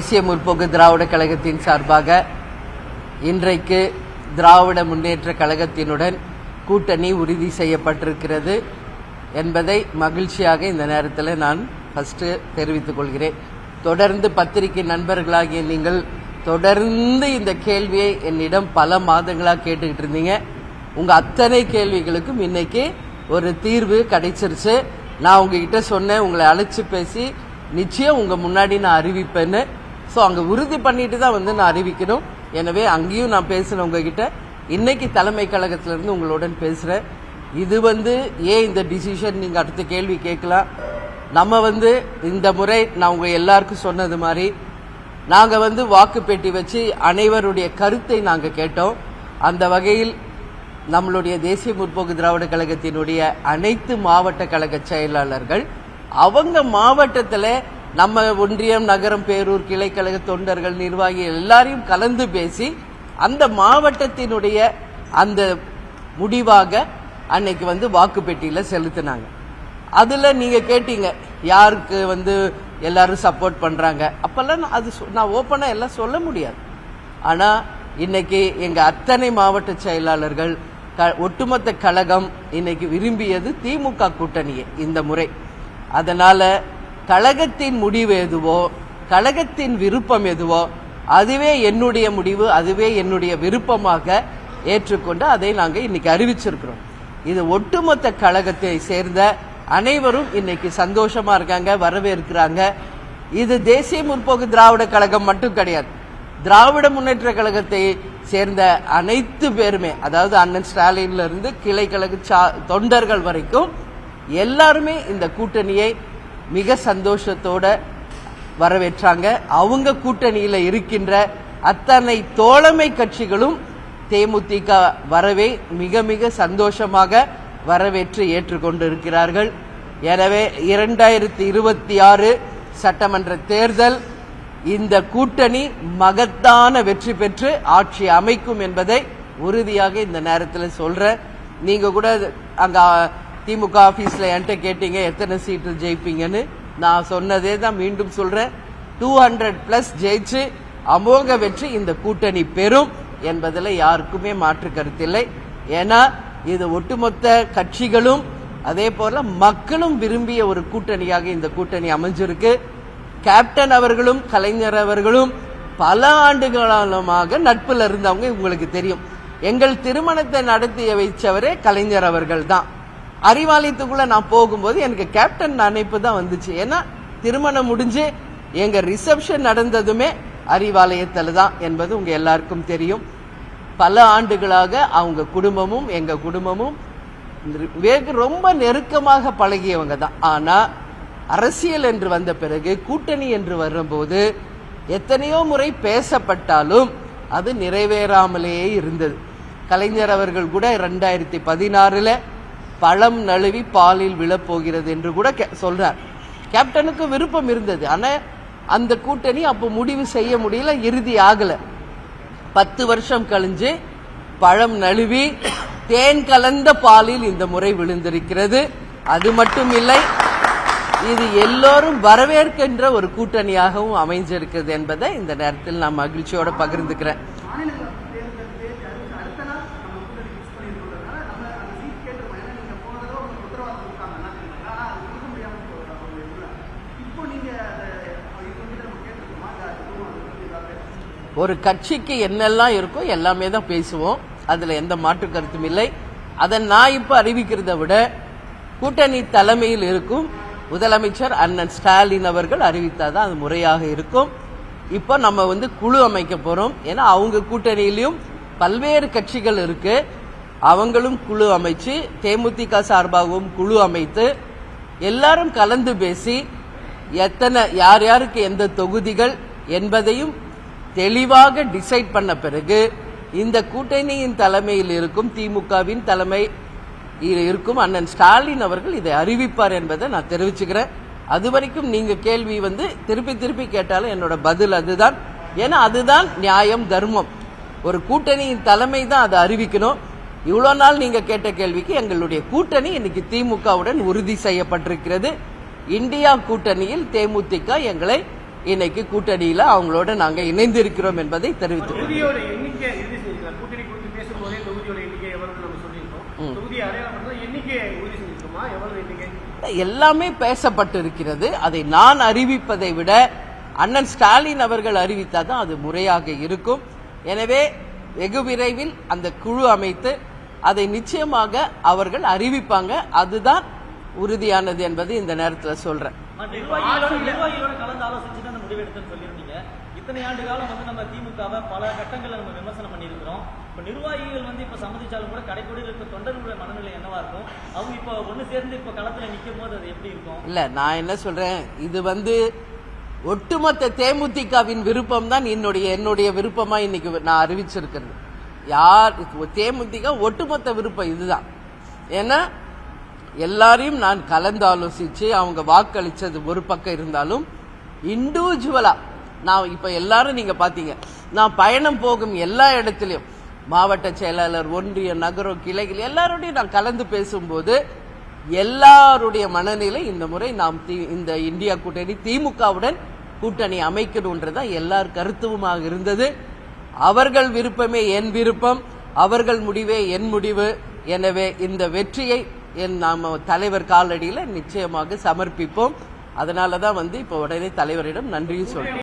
தேசிய முற்போக்கு திராவிட கழகத்தின் சார்பாக இன்றைக்கு திராவிட முன்னேற்ற கழகத்தினுடன் கூட்டணி உறுதி செய்யப்பட்டிருக்கிறது என்பதை மகிழ்ச்சியாக இந்த நேரத்தில் நான் ஃபர்ஸ்ட் தெரிவித்துக் கொள்கிறேன். தொடர்ந்து பத்திரிகை நண்பர்களாகிய நீங்கள் தொடர்ந்து இந்த கேள்வியை என்னிடம் பல மாதங்களாக கேட்டுக்கிட்டு இருந்தீங்க. உங்க அத்தனை கேள்விகளுக்கும் இன்னைக்கு ஒரு தீர்வு கிடைச்சிருச்சு. நான் உங்ககிட்ட சொன்னேன், உங்களை அழைச்சு பேசி நிச்சயம் உங்க முன்னாடி நான் அறிவிப்பேன்னு. ஸோ அங்க உறுதி பண்ணிட்டு தான் நான் அறிவிக்கணும். எனவே அங்கேயும் நான் பேசுறேன் உங்ககிட்ட. இன்னைக்கு தலைமை கழகத்திலிருந்து உங்களுடன் பேசுறேன். இது ஏன் இந்த டிசிஷன் நீங்க அடுத்த கேள்வி கேட்கலாம். நம்ம இந்த முறை நான் உங்க எல்லாருக்கும் சொன்னது மாதிரி நாங்க வாக்கு பெட்டி வச்சு அனைவருடைய கருத்தை நாங்க கேட்டோம். அந்த வகையில் நம்மளுடைய தேசிய முற்போக்கு திராவிட கழகத்தினுடைய அனைத்து மாவட்ட கழக செயலாளர்கள் அவங்க மாவட்டத்தில் நம்ம ஒன்றியம், நகரம், பேரூர், கிளைக்கழக தொண்டர்கள், நிர்வாகிகள் எல்லாரையும் கலந்து பேசி அந்த மாவட்டத்தினுடைய அந்த முடிவாக அன்னைக்கு வாக்கு பெட்டியில செலுத்தினாங்க. அதுல நீங்க கேட்டீங்க யாருக்கு எல்லாரும் சப்போர்ட் பண்றாங்க. அப்பெல்லாம் அது நான் ஓப்பனா எல்லாம் சொல்ல முடியாது. ஆனா இன்னைக்கு எங்க அத்தனை மாவட்ட செயலாளர்கள் ஒட்டுமொத்த கழகம் இன்னைக்கு விரும்பியது திமுக கூட்டணியே இந்த முறை. அதனால கழகத்தின் முடிவு எதுவோ, கழகத்தின் விருப்பம் எதுவோ அதுவே என்னுடைய முடிவு, அதுவே என்னுடைய விருப்பமாக ஏற்றுக்கொண்டு அதை நாங்கள் இன்னைக்கு அறிவிச்சிருக்கிறோம். இது ஒட்டுமொத்த கழகத்தை சேர்ந்த அனைவரும் இன்னைக்கு சந்தோஷமா இருக்காங்க, வரவேற்கிறாங்க. இது தேசிய முற்போக்கு திராவிட கழகம் மட்டும் கிடையாது, திராவிட முன்னேற்ற கழகத்தை சேர்ந்த அனைத்து பேருமே, அதாவது அண்ணன் ஸ்டாலின்ல இருந்து கிளைக்கழக தொண்டர்கள் வரைக்கும் எல்லாருமே இந்த கூட்டணியை மிக சந்தோஷத்தோட வரவேற்றாங்க. அவங்க கூட்டணியில இருக்கின்ற அத்தனை தோழமை கட்சிகளும் தேமுதிக வரவே மிக மிக சந்தோஷமாக வரவேற்று ஏற்றுக்கொண்டிருக்கிறார்கள். எனவே 2026 சட்டமன்ற தேர்தல் இந்த கூட்டணி மகத்தான வெற்றி பெற்று ஆட்சி அமைக்கும் என்பதை உறுதியாக இந்த நேரத்தில் சொல்றேன். நீங்க கூட அங்க திமுக ஆபீஸ்ல என்கிட்ட கேட்டீங்க எத்தனை சீட்டு ஜெயிப்பீங்கன்னு. நான் சொன்னதே தான் மீண்டும் சொல்றேன், 200+ ஜெயிச்சு அமோக வெற்றி இந்த கூட்டணி பெறும் என்பதில் யாருக்குமே மாற்று கருத்தில்லை. ஏன்னா இது ஒட்டுமொத்த கட்சிகளும் அதே போல மக்களும் விரும்பிய ஒரு கூட்டணியாக இந்த கூட்டணி அமைஞ்சிருக்கு. கேப்டன் அவர்களும் கலைஞர் அவர்களும் பல ஆண்டுகாலமாக நட்புல இருந்தவங்க, உங்களுக்கு தெரியும். எங்கள் திருமணத்தை நடத்தி வைச்சவரே கலைஞர் அவர்கள் தான். அறிவாலயத்துக்குள்ள நான் போகும்போது எனக்கு கேப்டன் நினைப்பு தான் வந்துச்சு. ஏன்னா திருமணம் முடிஞ்சு எங்க ரிசப்ஷன் நடந்ததுமே அறிவாலயத்தில் தான் என்பது உங்க எல்லாருக்கும் தெரியும். பல ஆண்டுகளாக அவங்க குடும்பமும் எங்க குடும்பமும் ரொம்ப நெருக்கமாக பழகியவங்க தான். ஆனா அரசியல் என்று வந்த பிறகு, கூட்டணி என்று வரும்போது எத்தனையோ முறை பேசப்பட்டாலும் அது நிறைவேறாமலேயே இருந்தது. கலைஞர் அவர்கள் கூட 2016 பழம் நழுவி பாலில் விழப்போகிறது என்று கூட சொல்றார். கேப்டனுக்கு விருப்பம் இருந்தது, ஆனா அந்த கூட்டணி அப்போ முடிவு செய்ய முடியல, இறுதி ஆகல. 10 வருஷம் கழிஞ்சு பழம் நழுவி தேன் கலந்த பாலில் இந்த முறை விழுந்திருக்கிறது. அது மட்டும் இல்லை, இது எல்லோரும் வரவேற்கின்ற ஒரு கூட்டணியாகவும் அமைஞ்சிருக்கிறது என்பதை இந்த நேரத்தில் நான் மகிழ்ச்சியோட பகிர்ந்துக்கிறேன். ஒரு கட்சிக்கு என்னெல்லாம் இருக்கோ எல்லாமே தான் பேசுவோம், அதுல எந்த மாற்று கருத்தும் இல்லை. அதை நான் இப்ப அறிவிக்கிறத விட கூட்டணி தலைமையில் இருக்கும் முதலமைச்சர் அண்ணன் ஸ்டாலின் அவர்கள் அறிவித்தாதான் அது முறையாக இருக்கும். இப்போ நம்ம குழு அமைக்க போறோம். ஏன்னா அவங்க கூட்டணியிலும் பல்வேறு கட்சிகள் இருக்கு, அவங்களும் குழு அமைச்சு தேமுதிக சார்பாகவும் குழு அமைத்து எல்லாரும் கலந்து பேசி எத்தனை யார் யாருக்கு எந்த தொகுதிகள் என்பதையும் தெளிவாக டிசைட் பண்ண பிறகு இந்த கூட்டணியின் தலைமையில் இருக்கும் திமுகவின் தலைமை இருக்கும் அண்ணன் ஸ்டாலின் அவர்கள் இதை அறிவிப்பார் என்பதை நான் தெரிவிச்சுக்கிறேன். அது வரைக்கும் நீங்க கேள்வி திருப்பி திருப்பி கேட்டாலும் என்னோட பதில் அதுதான். ஏன்னா அதுதான் நியாயம், தர்மம். ஒரு கூட்டணியின் தலைமை தான் அதை அறிவிக்கணும். இவ்வளவு நாள் நீங்க கேட்ட கேள்விக்கு எங்களுடைய கூட்டணி இன்னைக்கு திமுகவுடன் உறுதி செய்யப்பட்டிருக்கிறது. இந்தியா கூட்டணியில் தேமுதிக எங்களை இன்னைக்கு கூட்டணியில அவங்களோட நாங்க இணைந்திருக்கிறோம் என்பதை தெரிவித்துள்ளோம். எல்லாமே பேசப்பட்டிருக்கிறது. அதை நான் அறிவிப்பதை விட அண்ணன் ஸ்டாலின் அவர்கள் அறிவித்தாதான் அது முறையாக இருக்கும். எனவே வெகு விரைவில் அந்த குழு அமைத்து அதை நிச்சயமாக அவர்கள் அறிவிப்பாங்க. அதுதான் உறுதியானது என்பது இந்த நேரத்தில் சொல்றேன். இத்தனை ஆண்டு காலம் நம்ம திமுகவை பல கட்டங்களை நம்ம விமர்சனம் பண்ணியிருக்கிறோம். இப்ப நிர்வாகிகள் இப்ப சம்மதிச்சாலும் கூட கடைக்கோடியில் இருக்க தொண்டர்களுடைய மனநிலை என்னவா இருக்கும்? அவங்க இப்ப ஒண்ணு சேர்ந்து இப்ப களத்துல நிக்கும் போது அது எப்படி இருக்கும்? இல்ல, நான் என்ன சொல்றேன், இது ஒட்டுமொத்த தேமுதிகவின் விருப்பம் தான் என்னுடைய விருப்பமா இன்னைக்கு நான் அறிவிச்சிருக்கிறது. தேமுதிக ஒட்டுமொத்த விருப்பம் இதுதான். ஏன்னா எல்லாரையும் நான் கலந்து ஆலோசிச்சு அவங்க வாக்களிச்சது ஒரு பக்கம் இருந்தாலும் இண்டிவிஜுவலா நான் இப்ப எல்லாரும் நீங்க பாத்தீங்க, நான் பயணம் போகும் எல்லா இடத்திலையும் மாவட்ட செயலாளர், ஒன்றிய, நகரம், கிளைகள் எல்லாரோடையும் நான் கலந்து பேசும்போது எல்லாருடைய மனநிலை இந்த முறை நாம் இந்த இந்தியா கூட்டணி திமுகவுடன் கூட்டணி அமைக்கணும்ன்றதான் எல்லார் கருத்துவமாக இருந்தது. அவர்கள் விருப்பமே என் விருப்பம், அவர்கள் முடிவே என் முடிவு. எனவே இந்த வெற்றியை நாம தலைவர் காலடியில நிச்சயமாக சமர்ப்பிப்போம். அதனாலதான் இப்ப உடனே தலைவரிடம் நன்றி சொல்றேன்.